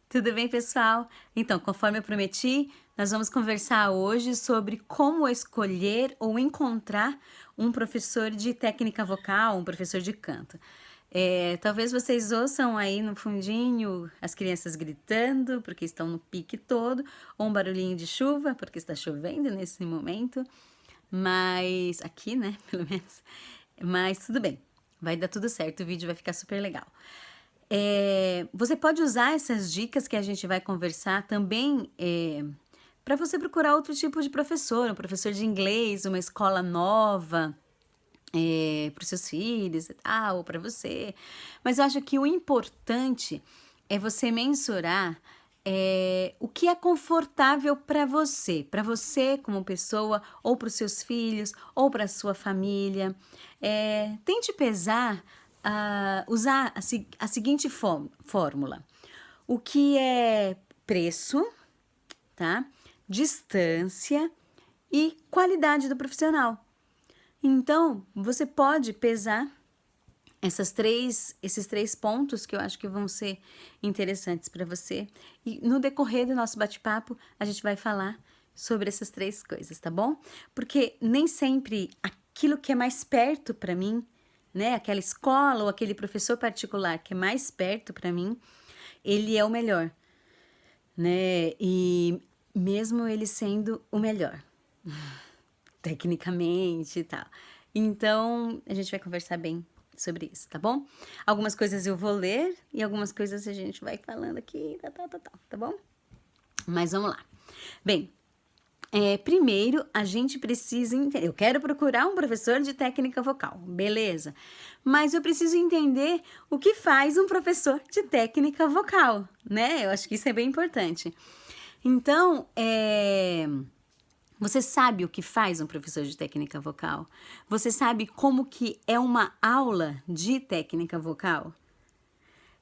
Tudo bem, pessoal? Então, conforme eu prometi, nós vamos conversar hoje sobre como escolher ou encontrar um professor de técnica vocal, um professor de canto. Talvez vocês ouçam aí no fundinho as crianças gritando, porque estão no pique todo, ou um barulhinho de chuva, porque está chovendo nesse momento, mas aqui, né, pelo menos. Mas tudo bem, vai dar tudo certo, o vídeo vai ficar super legal. Você pode usar essas dicas que a gente vai conversar também para você procurar outro tipo de professor, um professor de inglês, uma escola nova para os seus filhos e tal, ou para você. Mas eu acho que o importante é você mensurar o que é confortável para você como pessoa, ou para os seus filhos, ou para a sua família. Tente pesar, usar a seguinte fórmula: o que é preço, tá? Distância e qualidade do profissional. Então, você pode pesar esses três pontos que eu acho que vão ser interessantes para você. E no decorrer do nosso bate-papo, a gente vai falar sobre essas três coisas, tá bom? Porque nem sempre aquilo que é mais perto para mim, né, aquela escola ou aquele professor particular que é mais perto para mim, ele é o melhor, né? E mesmo ele sendo o melhor, tecnicamente e tal. Então, a gente vai conversar bem sobre isso, tá bom? Algumas coisas eu vou ler e algumas coisas a gente vai falando aqui, tá bom? Mas vamos lá. Bem, primeiro a gente precisa entender. Eu quero procurar um professor de técnica vocal, beleza? Mas eu preciso entender o que faz um professor de técnica vocal, né? Eu acho que isso é bem importante. Então, você sabe o que faz um professor de técnica vocal? Você sabe como que é uma aula de técnica vocal?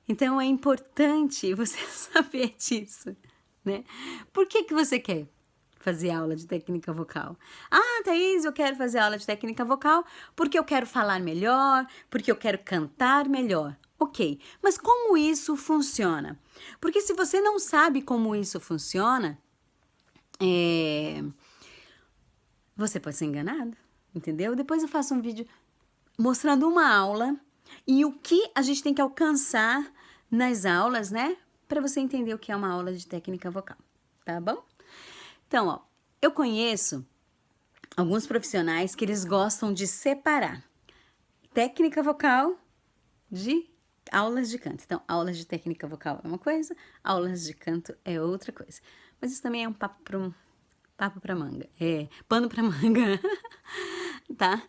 Então é importante você saber disso, né? Por que você quer fazer aula de técnica vocal? Ah, Thaís, eu quero fazer aula de técnica vocal porque eu quero falar melhor, porque eu quero cantar melhor. Ok, mas como isso funciona? Porque se você não sabe como isso funciona, você pode ser enganado, entendeu? Depois eu faço um vídeo mostrando uma aula e o que a gente tem que alcançar nas aulas, né? Para você entender o que é uma aula de técnica vocal, tá bom? Então, ó, eu conheço alguns profissionais que eles gostam de separar técnica vocal de aulas de canto. Então, aulas de técnica vocal é uma coisa, aulas de canto é outra coisa. Mas isso também é um papo pra manga. Pano pra manga. Tá?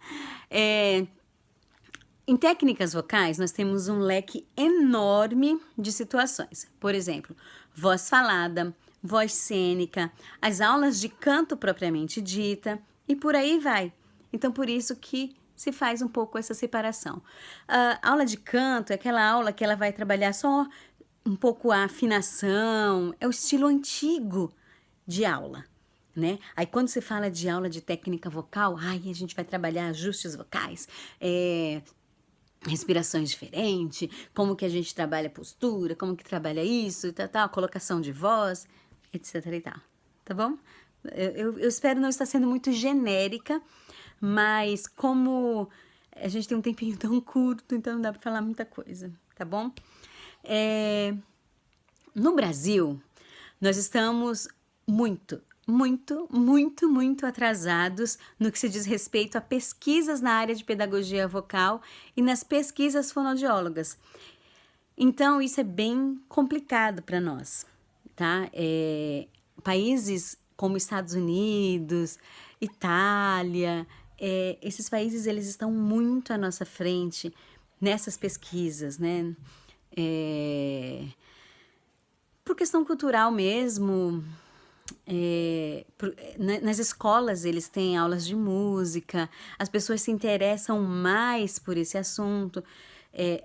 Em técnicas vocais, nós temos um leque enorme de situações. Por exemplo, voz falada, voz cênica, as aulas de canto propriamente dita e por aí vai. Então, por isso que se faz um pouco essa separação. A aula de canto é aquela aula que ela vai trabalhar só um pouco a afinação, é o estilo antigo de aula, né? Aí quando se fala de aula de técnica vocal, a gente vai trabalhar ajustes vocais, respirações diferentes, como que a gente trabalha a postura, como que trabalha isso e tal, colocação de voz, etc e tal, tá bom? Eu espero não estar sendo muito genérica, mas como a gente tem um tempinho tão curto, então não dá pra falar muita coisa, tá bom? No Brasil, nós estamos muito atrasados no que se diz respeito a pesquisas na área de pedagogia vocal e nas pesquisas fonoaudiólogas. Então, isso é bem complicado para nós, tá? Países como Estados Unidos, Itália, esses países eles estão muito à nossa frente nessas pesquisas, né? Por questão cultural mesmo, nas escolas eles têm aulas de música, as pessoas se interessam mais por esse assunto,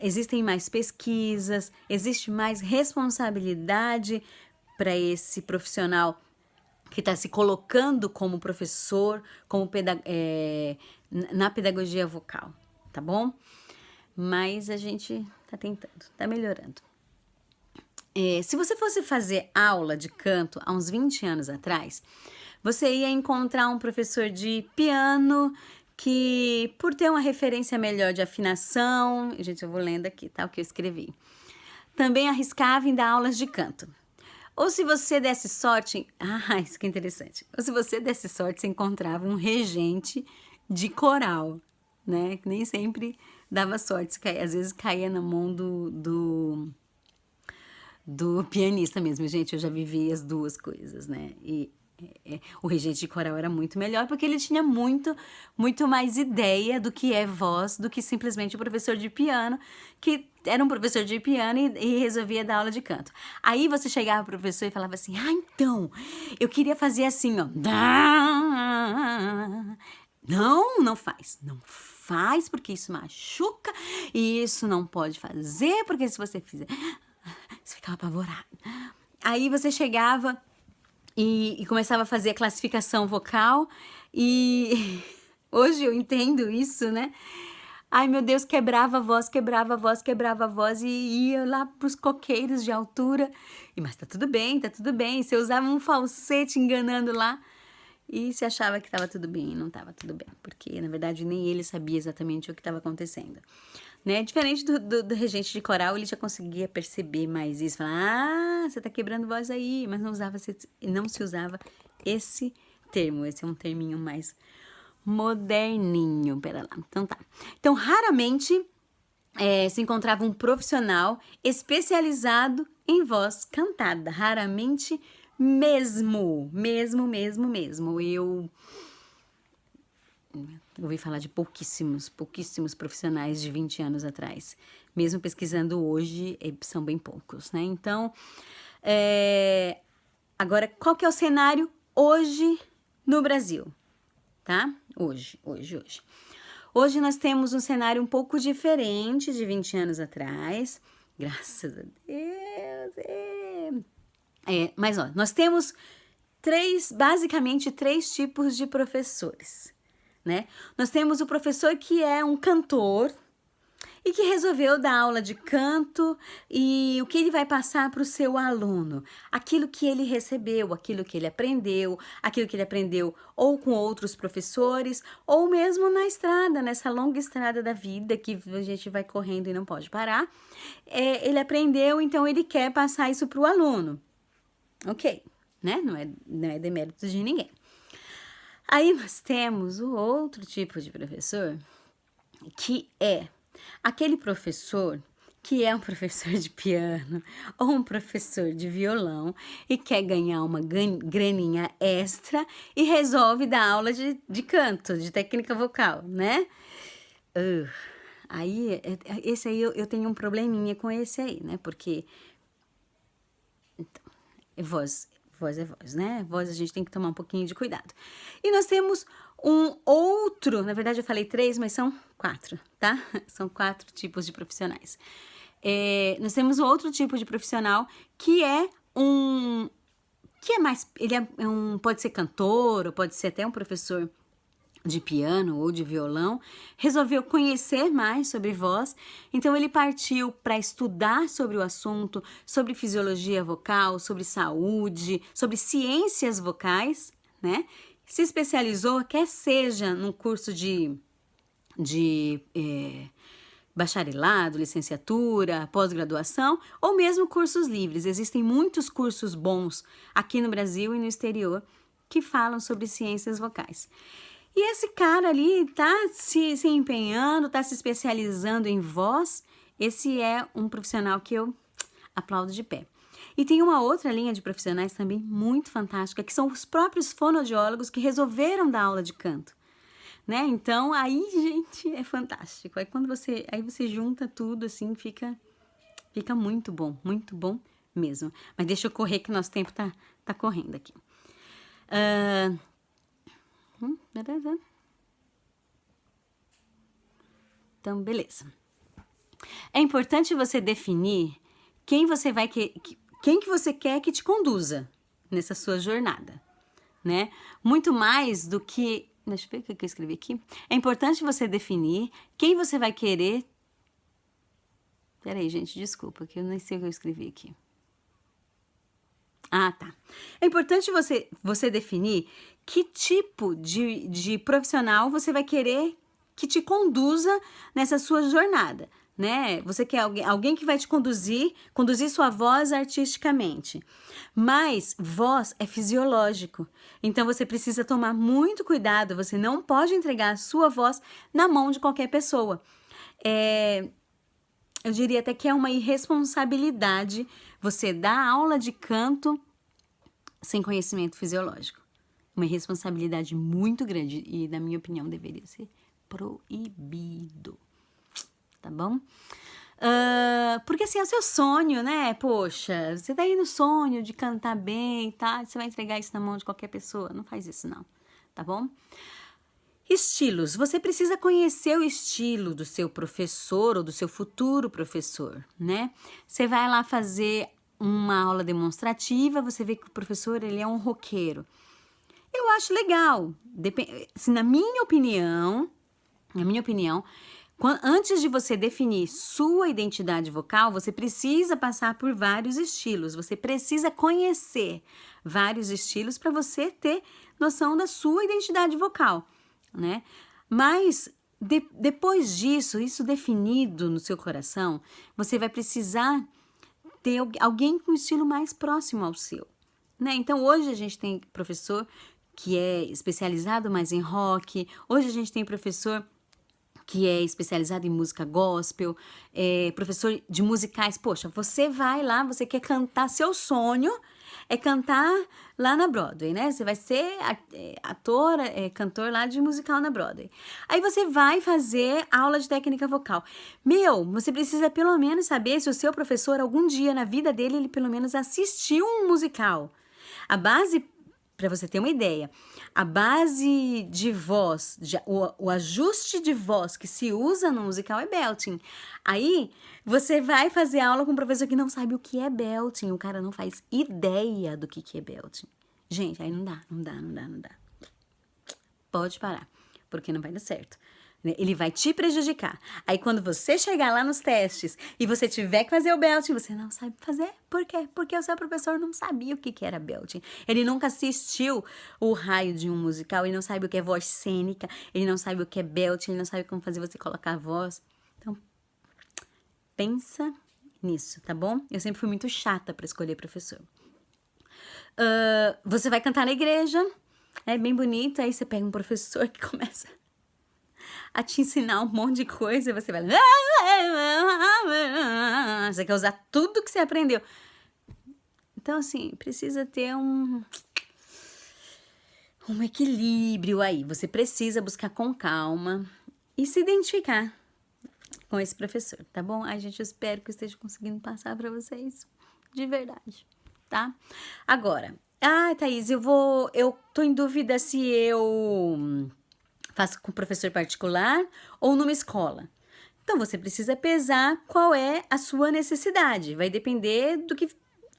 existem mais pesquisas, existe mais responsabilidade para esse profissional que está se colocando como professor, na pedagogia vocal, tá bom? Mas a gente está tentando, está melhorando. Se você fosse fazer aula de canto há uns 20 anos atrás, você ia encontrar um professor de piano que, por ter uma referência melhor de afinação, gente, eu vou lendo aqui, tá? O que eu escrevi. Também arriscava em dar aulas de canto. Ou se você desse sorte, isso que é interessante. Ou se você desse sorte, você encontrava um regente de coral, né? Que nem sempre dava sorte, às vezes caía na mão do pianista mesmo, gente. Eu já vivi as duas coisas, né? E o regente de coral era muito melhor porque ele tinha muito mais ideia do que é voz do que simplesmente o professor de piano, que era um professor de piano e resolvia dar aula de canto. Aí você chegava pro professor e falava assim: então, eu queria fazer assim, ó. Não faz. Não faz porque isso machuca e isso não pode fazer porque se você fizer... Você ficava apavorado. Aí você chegava e começava a fazer a classificação vocal e hoje eu entendo isso, né? Ai, meu Deus, quebrava a voz e ia lá pros coqueiros de altura. Mas tá tudo bem. Você usava um falsete enganando lá e se achava que tava tudo bem e não tava tudo bem, porque na verdade nem ele sabia exatamente o que estava acontecendo. Né? Diferente do regente de coral, ele já conseguia perceber mais isso. Falar, você tá quebrando voz aí. Mas não se usava esse termo. Esse é um terminho mais moderninho. Pera lá. Então tá. Então, raramente se encontrava um profissional especializado em voz cantada. Raramente mesmo. Eu ouvi falar de pouquíssimos profissionais de 20 anos atrás. Mesmo pesquisando hoje, são bem poucos, né? Então, agora, qual que é o cenário hoje no Brasil? Tá? Hoje. Hoje nós temos um cenário um pouco diferente de 20 anos atrás. Graças a Deus. Mas, ó, nós temos basicamente três tipos de professores. Né? Nós temos o professor que é um cantor e que resolveu dar aula de canto e o que ele vai passar para o seu aluno? Aquilo que ele recebeu, aquilo que ele aprendeu ou com outros professores ou mesmo na estrada, nessa longa estrada da vida que a gente vai correndo e não pode parar. Ele aprendeu, então ele quer passar isso para o aluno. Ok, né? Não é demérito de ninguém. Aí nós temos o outro tipo de professor, que é aquele professor que é um professor de piano ou um professor de violão e quer ganhar uma graninha extra e resolve dar aula de canto, de técnica vocal, né? Esse aí eu tenho um probleminha com esse aí, né? Porque voz é voz, né? Voz a gente tem que tomar um pouquinho de cuidado. E nós temos um outro, na verdade eu falei 3, mas são 4, tá? São 4 tipos de profissionais. Nós temos um outro tipo de profissional que é ele pode ser cantor, ou pode ser até um professor de piano ou de violão, resolveu conhecer mais sobre voz, então ele partiu para estudar sobre o assunto, sobre fisiologia vocal, sobre saúde, sobre ciências vocais, né? Se especializou, quer seja num curso de bacharelado, licenciatura, pós-graduação ou mesmo cursos livres. Existem muitos cursos bons aqui no Brasil e no exterior que falam sobre ciências vocais. E esse cara ali tá se empenhando, tá se especializando em voz. Esse é um profissional que eu aplaudo de pé. E tem uma outra linha de profissionais também muito fantástica, que são os próprios fonoaudiólogos que resolveram dar aula de canto. Né? Então, aí, gente, é fantástico. Aí você junta tudo, assim, fica muito bom mesmo. Mas deixa eu correr que nosso tempo tá correndo aqui. Então, beleza. É importante você definir quem que você quer que te conduza nessa sua jornada, né? Muito mais do que... Deixa eu ver o que eu escrevi aqui. É importante você definir quem você vai querer... Peraí, gente, desculpa, que eu nem sei o que eu escrevi aqui. Ah, tá. É importante você definir que tipo de profissional você vai querer que te conduza nessa sua jornada, né? Você quer alguém que vai te conduzir sua voz artisticamente. Mas voz é fisiológico, então você precisa tomar muito cuidado, você não pode entregar a sua voz na mão de qualquer pessoa. Eu diria até que é uma irresponsabilidade você dar aula de canto sem conhecimento fisiológico. Uma responsabilidade muito grande e, na minha opinião, deveria ser proibido. Tá bom? Porque assim, é o seu sonho, né? Poxa, você tá aí no sonho de cantar bem, tá? Você vai entregar isso na mão de qualquer pessoa? Não faz isso, não. Tá bom? Estilos. Você precisa conhecer o estilo do seu professor ou do seu futuro professor, né? Você vai lá fazer uma aula demonstrativa, você vê que o professor, ele é um roqueiro. Eu acho legal. Assim, na minha opinião, antes de você definir sua identidade vocal, você precisa passar por vários estilos. Você precisa conhecer vários estilos para você ter noção da sua identidade vocal, né? Mas depois disso, isso definido no seu coração, você vai precisar ter alguém com um estilo mais próximo ao seu, né? Então, hoje a gente tem professor que é especializado mais em rock, hoje a gente tem professor que é especializado em música gospel, professor de musicais. Poxa, você vai lá, você quer cantar, seu sonho é cantar lá na Broadway, né? Você vai ser ator, cantor lá de musical na Broadway. Aí você vai fazer aula de técnica vocal. Você precisa pelo menos saber se o seu professor, algum dia na vida dele, ele pelo menos assistiu um musical. A base, para você ter uma ideia, a base de voz, o ajuste de voz que se usa no musical é belting. Aí você vai fazer aula com um professor que não sabe o que é belting, o cara não faz ideia do que é belting. Gente, aí não dá. Pode parar, porque não vai dar certo. Ele vai te prejudicar. Aí quando você chegar lá nos testes e você tiver que fazer o belting, você não sabe fazer. Por quê? Porque o seu professor não sabia o que era belting. Ele nunca assistiu o raio de um musical, ele não sabe o que é voz cênica, ele não sabe o que é belting, ele não sabe como fazer você colocar a voz. Então, pensa nisso, tá bom? Eu sempre fui muito chata para escolher professor. Você vai cantar na igreja, é bem bonito, aí você pega um professor que começa a te ensinar um monte de coisa e você vai... Você quer usar tudo que você aprendeu. Então, assim, precisa ter um equilíbrio aí. Você precisa buscar com calma e se identificar com esse professor, tá bom? Ai, gente, eu espero que eu esteja conseguindo passar para vocês de verdade, tá? Agora, Thaís, eu tô em dúvida se eu faço com professor particular ou numa escola. Então, você precisa pesar qual é a sua necessidade. Vai depender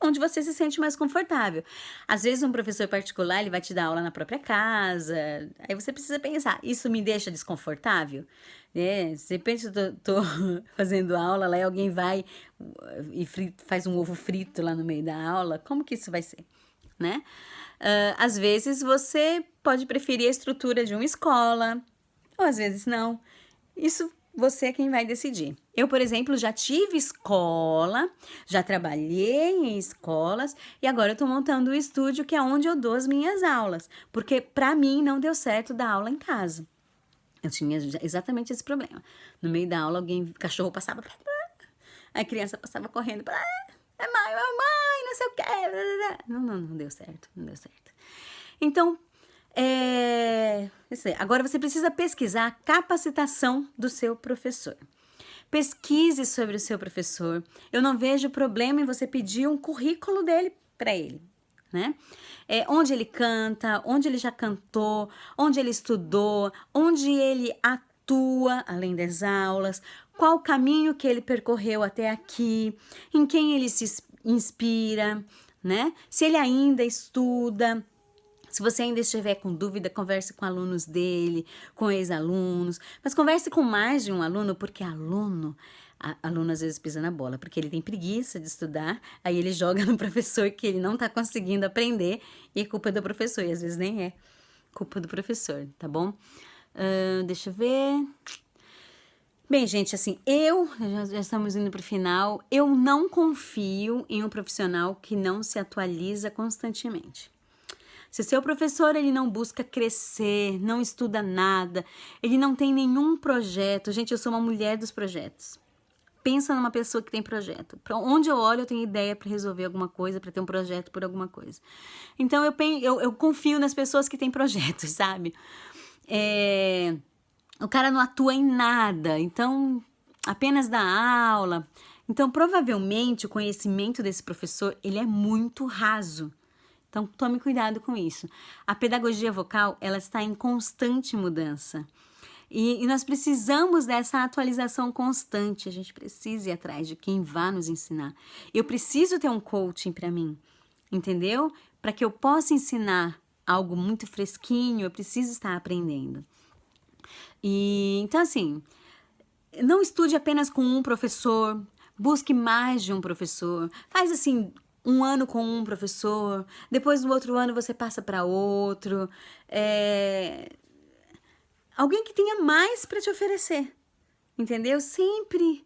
onde você se sente mais confortável. Às vezes, um professor particular, ele vai te dar aula na própria casa. Aí você precisa pensar, isso me deixa desconfortável? De repente, eu tô fazendo aula lá e alguém vai e faz um ovo frito lá no meio da aula. Como que isso vai ser, né? Às vezes você pode preferir a estrutura de uma escola, ou às vezes não. Isso você é quem vai decidir. Eu, por exemplo, já tive escola, já trabalhei em escolas e agora eu tô montando um estúdio que é onde eu dou as minhas aulas, porque pra mim não deu certo dar aula em casa. Eu tinha exatamente esse problema. No meio da aula, o cachorro passava, a criança passava correndo, mãe, não sei o que. Não deu certo, não deu certo. Então, agora você precisa pesquisar a capacitação do seu professor. Pesquise sobre o seu professor. Eu não vejo problema em você pedir um currículo dele para ele, né? Onde ele canta, onde ele já cantou, onde ele estudou, onde ele atua, além das aulas, qual o caminho que ele percorreu até aqui, em quem ele se inspira, né? Se ele ainda estuda. Se você ainda estiver com dúvida, converse com alunos dele, com ex-alunos, mas converse com mais de um aluno, porque aluno às vezes pisa na bola, porque ele tem preguiça de estudar, aí ele joga no professor que ele não tá conseguindo aprender, e é culpa do professor, e às vezes nem é culpa do professor, tá bom? Deixa eu ver. Bem, gente, assim, já estamos indo pro final, eu não confio em um profissional que não se atualiza constantemente. Se seu professor ele não busca crescer, não estuda nada, ele não tem nenhum projeto. Gente, eu sou uma mulher dos projetos. Pensa numa pessoa que tem projeto. Para onde eu olho, eu tenho ideia para resolver alguma coisa, para ter um projeto por alguma coisa. Então, eu confio nas pessoas que têm projetos, sabe? O cara não atua em nada, então apenas dá aula. Então, provavelmente, o conhecimento desse professor, ele é muito raso. Então, tome cuidado com isso. A pedagogia vocal, ela está em constante mudança. E nós precisamos dessa atualização constante. A gente precisa ir atrás de quem vá nos ensinar. Eu preciso ter um coaching para mim, entendeu? Para que eu possa ensinar algo muito fresquinho, eu preciso estar aprendendo. Então, assim, não estude apenas com um professor, busque mais de um professor. Faz assim, um ano com um professor, depois no outro ano você passa para outro. Alguém que tenha mais para te oferecer, entendeu? Sempre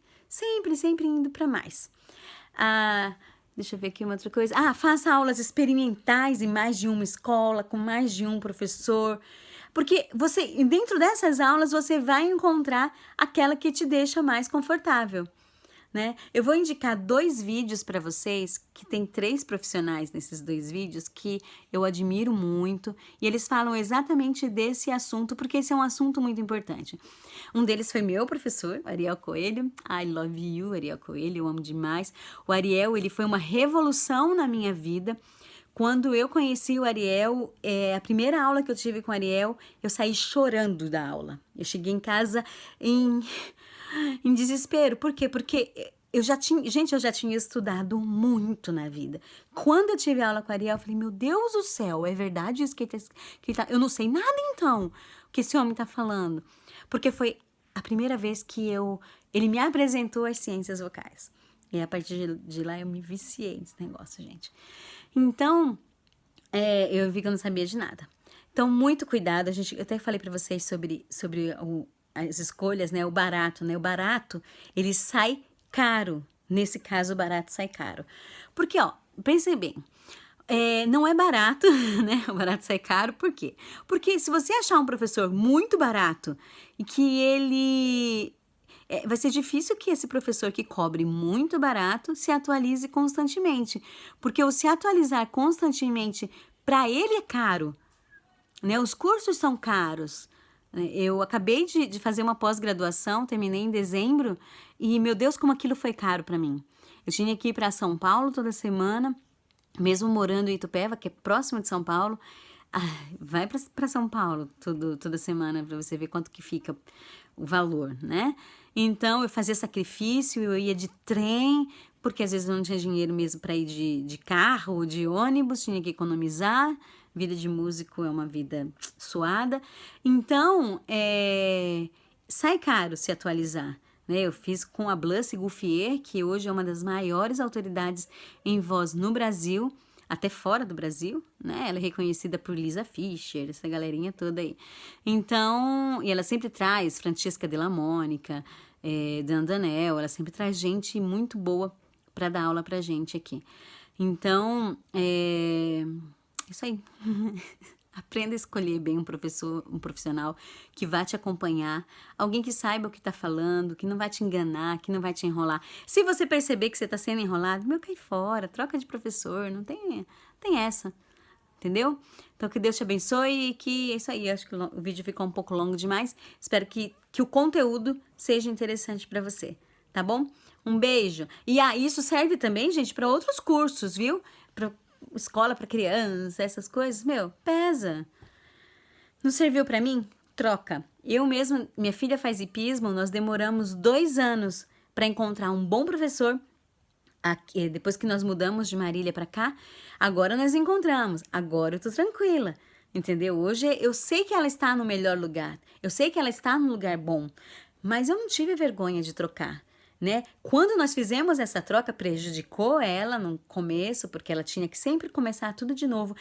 indo para mais. Deixa eu ver aqui uma outra coisa. Faça aulas experimentais em mais de uma escola, com mais de um professor. Porque dentro dessas aulas, você vai encontrar aquela que te deixa mais confortável, né? Eu vou indicar 2 vídeos para vocês, que tem 3 profissionais nesses 2 vídeos, que eu admiro muito, e eles falam exatamente desse assunto, porque esse é um assunto muito importante. Um deles foi meu professor, Ariel Coelho. I love you, Ariel Coelho, eu amo demais. O Ariel, ele foi uma revolução na minha vida. Quando eu conheci o Ariel, a primeira aula que eu tive com o Ariel, eu saí chorando da aula. Eu cheguei em casa em desespero. Por quê? Porque eu já tinha estudado muito na vida. Quando eu tive aula com o Ariel, eu falei, meu Deus do céu, é verdade isso que ele tá... Eu não sei nada, então, o que esse homem tá falando. Porque foi a primeira vez que ele me apresentou as ciências vocais. E a partir de lá eu me viciei nesse negócio, gente. Então, eu vi que eu não sabia de nada. Então, muito cuidado. Eu até falei pra vocês sobre as escolhas, né? O barato, né? O barato, ele sai caro. Nesse caso, o barato sai caro. Porque, pensem bem, não é barato, né? O barato sai caro, por quê? Porque se você achar um professor muito barato e que ele... vai ser difícil que esse professor que cobre muito barato se atualize constantemente. Porque o se atualizar constantemente, para ele é caro, né? Os cursos são caros. Eu acabei de fazer uma pós-graduação, terminei em dezembro, e meu Deus, como aquilo foi caro para mim. Eu tinha que ir para São Paulo toda semana, mesmo morando em Itupeva, que é próximo de São Paulo. Vai para São Paulo toda semana para você ver quanto que fica o valor, né? Então, eu fazia sacrifício, eu ia de trem, porque às vezes eu não tinha dinheiro mesmo para ir de carro ou de ônibus, tinha que economizar. Vida de músico é uma vida suada. Então, sai caro se atualizar, né? Eu fiz com a Blusse Gouffier, que hoje é uma das maiores autoridades em voz no Brasil, até fora do Brasil, né? Ela é reconhecida por Lisa Fischer, essa galerinha toda aí. Então, e ela sempre traz Francesca Della Monica, Dan Danel, ela sempre traz gente muito boa para dar aula pra gente aqui. Então, isso aí. Aprenda a escolher bem um profissional que vai te acompanhar, alguém que saiba o que está falando, que não vai te enganar, que não vai te enrolar. Se você perceber que você está sendo enrolado, cai fora, troca de professor, não tem essa, entendeu? Então, que Deus te abençoe e que é isso aí. Acho que o vídeo ficou um pouco longo demais. Espero que o conteúdo seja interessante para você, tá bom? Um beijo. E isso serve também, gente, para outros cursos, viu? Para escola para criança, essas coisas, pesa. Não serviu para mim? Troca. Eu mesma, minha filha faz hipismo, nós demoramos 2 anos para encontrar um bom professor. Depois que nós mudamos de Marília para cá, agora nós encontramos. Agora eu tô tranquila, entendeu? Hoje eu sei que ela está no melhor lugar, eu sei que ela está no lugar bom, mas eu não tive vergonha de trocar. né? Quando nós fizemos essa troca, prejudicou ela no começo, porque ela tinha que sempre começar tudo de novo,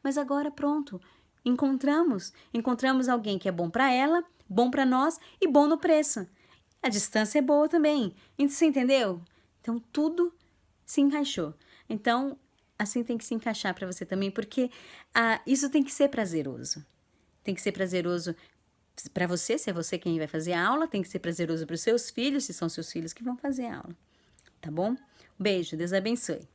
mas agora pronto, encontramos alguém que é bom para ela, bom para nós e bom no preço. A distância é boa também. Você entendeu? Então tudo se encaixou. Então assim tem que se encaixar para você também, porque isso tem que ser prazeroso. Tem que ser prazeroso para você, se é você quem vai fazer a aula, tem que ser prazeroso para os seus filhos, se são seus filhos que vão fazer a aula. Tá bom? Beijo, Deus abençoe.